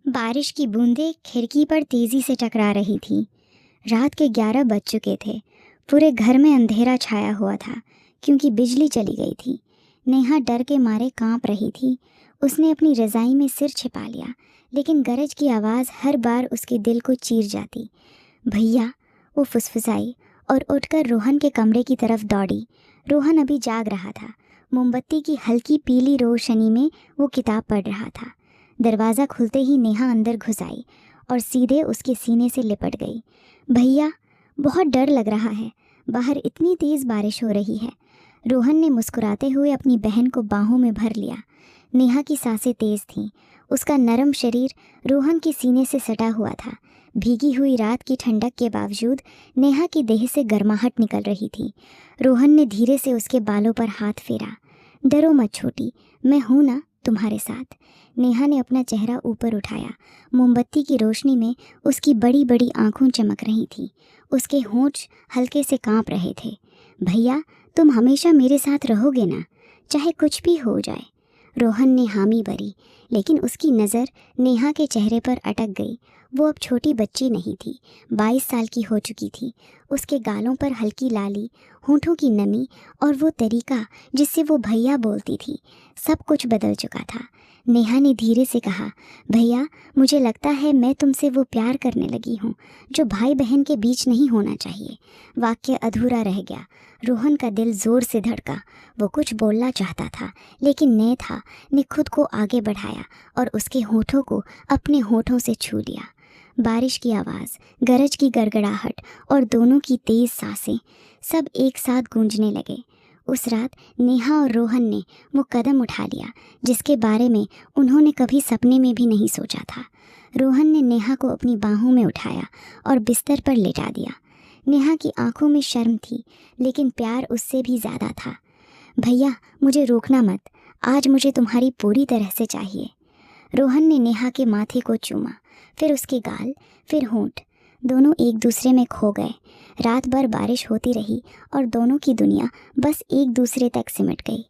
बारिश की बूंदें खिड़की पर तेजी से टकरा रही थीं। रात के 11 बज चुके थे। पूरे घर में अंधेरा छाया हुआ था क्योंकि बिजली चली गई थी। नेहा डर के मारे कांप रही थी। उसने अपनी रज़ाई में सिर छिपा लिया, लेकिन गरज की आवाज़ हर बार उसके दिल को चीर जाती। भैया, वो फुसफुसाई और उठकर रोहन के कमरे की तरफ दौड़ी। रोहन अभी जाग रहा था। मोमबत्ती की हल्की पीली रोशनी में वो किताब पढ़ रहा था। दरवाज़ा खुलते ही नेहा अंदर घुस आई और सीधे उसके सीने से लिपट गई। भैया, बहुत डर लग रहा है, बाहर इतनी तेज़ बारिश हो रही है। रोहन ने मुस्कुराते हुए अपनी बहन को बाहों में भर लिया। नेहा की सांसें तेज़ थीं। उसका नरम शरीर रोहन के सीने से सटा हुआ था। भीगी हुई रात की ठंडक के बावजूद नेहा की देह से गर्माहट निकल रही थी। रोहन ने धीरे से उसके बालों पर हाथ फेरा। डरो मत छोटी, मैं हूँ ना तुम्हारे साथ। नेहा ने अपना चेहरा ऊपर उठाया। मोमबत्ती की रोशनी में उसकी बड़ी बड़ी आंखों चमक रही थीं। उसके होंठ हल्के से कांप रहे थे। भैया, तुम हमेशा मेरे साथ रहोगे ना, चाहे कुछ भी हो जाए। रोहन ने हामी भरी, लेकिन उसकी नज़र नेहा के चेहरे पर अटक गई। वो अब छोटी बच्ची नहीं थी, 22 साल की हो चुकी थी। उसके गालों पर हल्की लाली, होंठों की नमी और वो तरीका जिससे वो भैया बोलती थी, सब कुछ बदल चुका था। नेहा ने धीरे से कहा, भैया, मुझे लगता है मैं तुमसे वो प्यार करने लगी हूँ जो भाई बहन के बीच नहीं होना चाहिए। वाक्य अधूरा रह गया। रोहन का दिल ज़ोर से धड़का। वो कुछ बोलना चाहता था, लेकिन नेहा ने खुद को आगे बढ़ाया और उसके होठों को अपने होठों से छू लिया। बारिश की आवाज़, गरज की गड़गड़ाहट और दोनों की तेज़ सांसें सब एक साथ गूंजने लगे। उस रात नेहा और रोहन ने वो कदम उठा लिया जिसके बारे में उन्होंने कभी सपने में भी नहीं सोचा था। रोहन ने नेहा को अपनी बाहों में उठाया और बिस्तर पर लेटा दिया। नेहा की आंखों में शर्म थी, लेकिन प्यार उससे भी ज़्यादा था। भैया, मुझे रोकना मत, आज मुझे तुम्हारी पूरी तरह से चाहिए। रोहन ने नेहा के माथे को चूमा, फिर उसके गाल, फिर होंठ। दोनों एक दूसरे में खो गए। रात भर बारिश होती रही और दोनों की दुनिया बस एक दूसरे तक सिमट गई।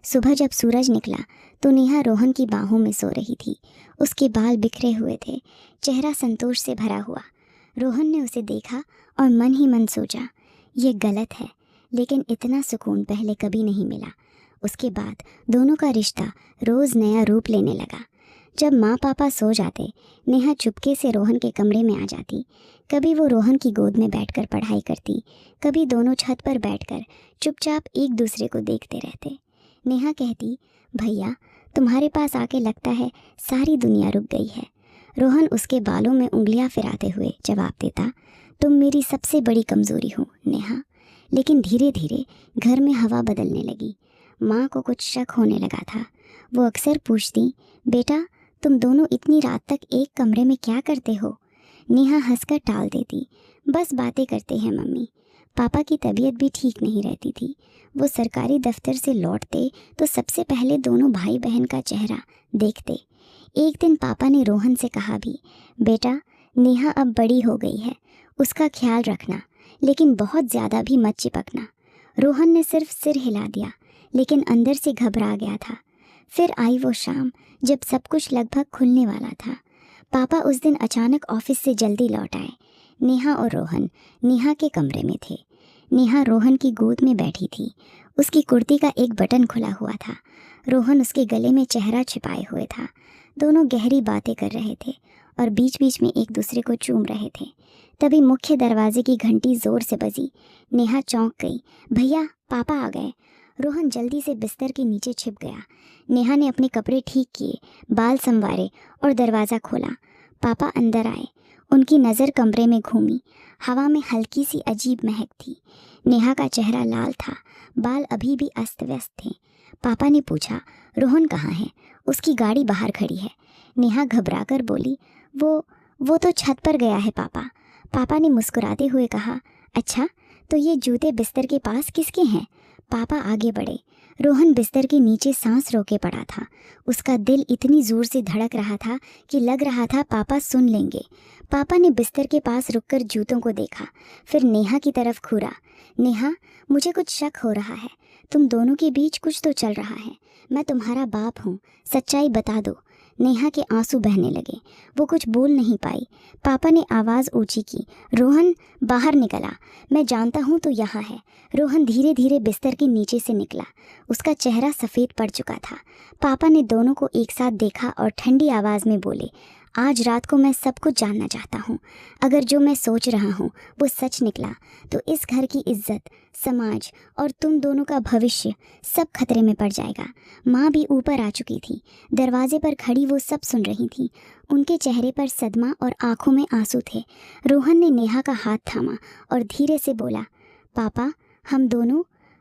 सुबह जब सूरज निकला तो नेहा रोहन की बाहों में सो रही थी। उसके बाल बिखरे हुए थे, चेहरा संतोष से भरा हुआ। रोहन ने उसे देखा और मन ही मन सोचा, ये गलत है, लेकिन इतना सुकून पहले कभी नहीं मिला। उसके बाद दोनों का रिश्ता रोज़ नया रूप लेने लगा। जब माँ पापा सो जाते, नेहा चुपके से रोहन के कमरे में आ जाती। कभी वो रोहन की गोद में बैठकर पढ़ाई करती, कभी दोनों छत पर बैठकर चुपचाप एक दूसरे को देखते रहते। नेहा कहती, भैया, तुम्हारे पास आके लगता है सारी दुनिया रुक गई है। रोहन उसके बालों में उंगलियां फिराते हुए जवाब देता, तुम मेरी सबसे बड़ी कमज़ोरी हो नेहा। लेकिन धीरे धीरे घर में हवा बदलने लगी। माँ को कुछ शक होने लगा था। वो अक्सर पूछती, बेटा, तुम दोनों इतनी रात तक एक कमरे में क्या करते हो? नेहा हंसकर टाल देती, बस बातें करते हैं मम्मी। पापा की तबीयत भी ठीक नहीं रहती थी। वो सरकारी दफ्तर से लौटते तो सबसे पहले दोनों भाई बहन का चेहरा देखते। एक दिन पापा ने रोहन से कहा भी, बेटा, नेहा अब बड़ी हो गई है, उसका ख्याल रखना, लेकिन बहुत ज़्यादा भी मत चिपकना। रोहन ने सिर्फ सिर हिला दिया, लेकिन अंदर से घबरा गया था। फिर आई वो शाम जब सब कुछ लगभग खुलने वाला था। पापा उस दिन अचानक ऑफिस से जल्दी लौट आए। नेहा और रोहन नेहा के कमरे में थे। नेहा रोहन की गोद में बैठी थी। उसकी कुर्ती का एक बटन खुला हुआ था। रोहन उसके गले में चेहरा छिपाए हुए था। दोनों गहरी बातें कर रहे थे और बीच बीच में एक दूसरे को चूम रहे थे। तभी मुख्य दरवाजे की घंटी ज़ोर से बजी। नेहा चौंक गई। भैया, पापा आ गए। रोहन जल्दी से बिस्तर के नीचे छिप गया। नेहा ने अपने कपड़े ठीक किए, बाल संवारे और दरवाज़ा खोला। पापा अंदर आए। उनकी नज़र कमरे में घूमी। हवा में हल्की सी अजीब महक थी। नेहा का चेहरा लाल था, बाल अभी भी अस्त व्यस्त थे। पापा ने पूछा, रोहन कहाँ है? उसकी गाड़ी बाहर खड़ी है। नेहा घबराकर बोली, वो तो छत पर गया है पापा। पापा ने मुस्कुराते हुए कहा, अच्छा, तो ये जूते बिस्तर के पास किसके हैं? पापा आगे बढ़े। रोहन बिस्तर के नीचे सांस रोके पड़ा था। उसका दिल इतनी ज़ोर से धड़क रहा था कि लग रहा था पापा सुन लेंगे। पापा ने बिस्तर के पास रुककर जूतों को देखा, फिर नेहा की तरफ घूरा। नेहा, मुझे कुछ शक हो रहा है। तुम दोनों के बीच कुछ तो चल रहा है। मैं तुम्हारा बाप हूँ, सच्चाई बता दो। नेहा के आंसू बहने लगे। वो कुछ बोल नहीं पाई। पापा ने आवाज़ ऊंची की, रोहन बाहर निकला। मैं जानता हूँ तो यहाँ है। रोहन धीरे धीरे बिस्तर के नीचे से निकला। उसका चेहरा सफ़ेद पड़ चुका था। पापा ने दोनों को एक साथ देखा और ठंडी आवाज़ में बोले, आज रात को मैं सब कुछ जानना चाहता हूँ। अगर जो मैं सोच रहा हूँ वो सच निकला तो इस घर की इज्जत, समाज और तुम दोनों का भविष्य सब खतरे में पड़ जाएगा। माँ भी ऊपर आ चुकी थी। दरवाजे पर खड़ी वो सब सुन रही थी। उनके चेहरे पर सदमा और आंखों में आंसू थे। रोहन ने नेहा का हाथ थामा और धीरे से बोला, पापा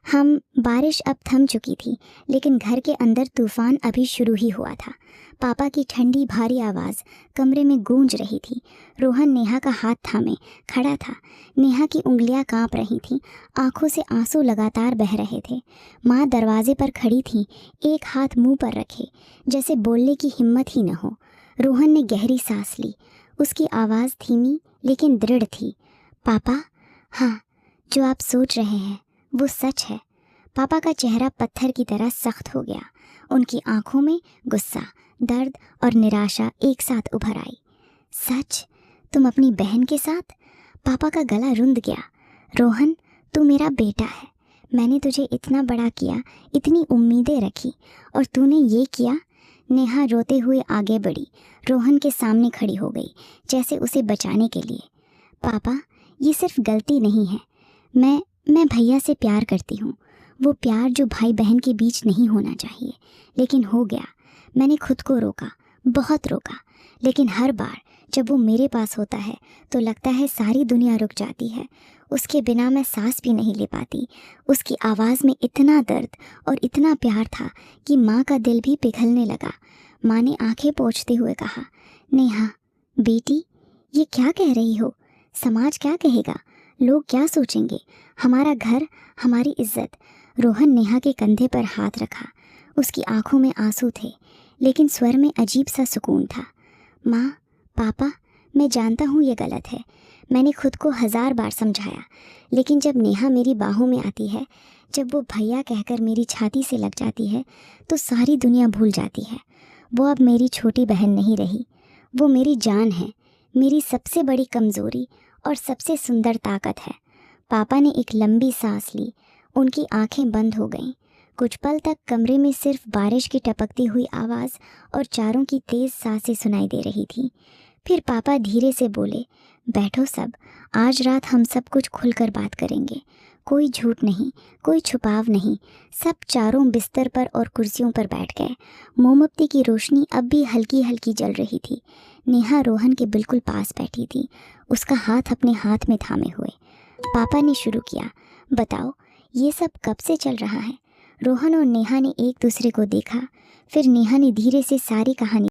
हम बारिश अब थम चुकी थी, लेकिन घर के अंदर तूफान अभी शुरू ही हुआ था। पापा की ठंडी भारी आवाज़ कमरे में गूंज रही थी। रोहन नेहा का हाथ थामे खड़ा था। नेहा की उंगलियां कांप रही थीं, आंखों से आंसू लगातार बह रहे थे। माँ दरवाजे पर खड़ी थी, एक हाथ मुंह पर रखे, जैसे बोलने की हिम्मत ही न हो। रोहन ने गहरी सांस ली। उसकी आवाज़ धीमी लेकिन दृढ़ थी। पापा, हाँ, जो आप सोच रहे हैं वो सच है। पापा का चेहरा पत्थर की तरह सख्त हो गया। उनकी आंखों में गुस्सा, दर्द और निराशा एक साथ उभर आई। सच? तुम अपनी बहन के साथ? पापा का गला रुंध गया। रोहन, तू मेरा बेटा है। मैंने तुझे इतना बड़ा किया, इतनी उम्मीदें रखी, और तूने ये किया। नेहा रोते हुए आगे बढ़ी, रोहन के सामने खड़ी हो गई, जैसे उसे बचाने के लिए। पापा, ये सिर्फ गलती नहीं है। मैं भैया से प्यार करती हूँ। वो प्यार जो भाई बहन के बीच नहीं होना चाहिए, लेकिन हो गया। मैंने खुद को रोका, बहुत रोका, लेकिन हर बार जब वो मेरे पास होता है तो लगता है सारी दुनिया रुक जाती है। उसके बिना मैं सांस भी नहीं ले पाती। उसकी आवाज़ में इतना दर्द और इतना प्यार था कि माँ का दिल भी पिघलने लगा। माँ ने आंखें पोंछते हुए कहा, नेहा बेटी, ये क्या कह रही हो? समाज क्या कहेगा? लोग क्या सोचेंगे? हमारा घर, हमारी इज्जत। रोहन नेहा के कंधे पर हाथ रखा। उसकी आंखों में आंसू थे, लेकिन स्वर में अजीब सा सुकून था। माँ, पापा, मैं जानता हूँ ये गलत है। मैंने खुद को 1000 बार समझाया, लेकिन जब नेहा मेरी बाहों में आती है, जब वो भैया कहकर मेरी छाती से लग जाती है, तो सारी दुनिया भूल जाती है। वो अब मेरी छोटी बहन नहीं रही, वो मेरी जान है, मेरी सबसे बड़ी कमज़ोरी और सबसे सुंदर ताकत है। पापा ने एक लंबी सांस ली। उनकी आंखें बंद हो गईं। कुछ पल तक कमरे में सिर्फ बारिश की टपकती हुई आवाज़ और चारों की तेज़ सांसें सुनाई दे रही थी। फिर पापा धीरे से बोले, बैठो सब, आज रात हम सब कुछ खुलकर बात करेंगे। कोई झूठ नहीं, कोई छुपाव नहीं। सब चारों बिस्तर पर और कुर्सियों पर बैठ गए। मोमबत्ती की रोशनी अब भी हल्की हल्की जल रही थी। नेहा रोहन के बिल्कुल पास बैठी थी, उसका हाथ अपने हाथ में थामे हुए। पापा ने शुरू किया, बताओ, ये सब कब से चल रहा है? रोहन और नेहा ने एक दूसरे को देखा। फिर नेहा ने धीरे से सारी कहानी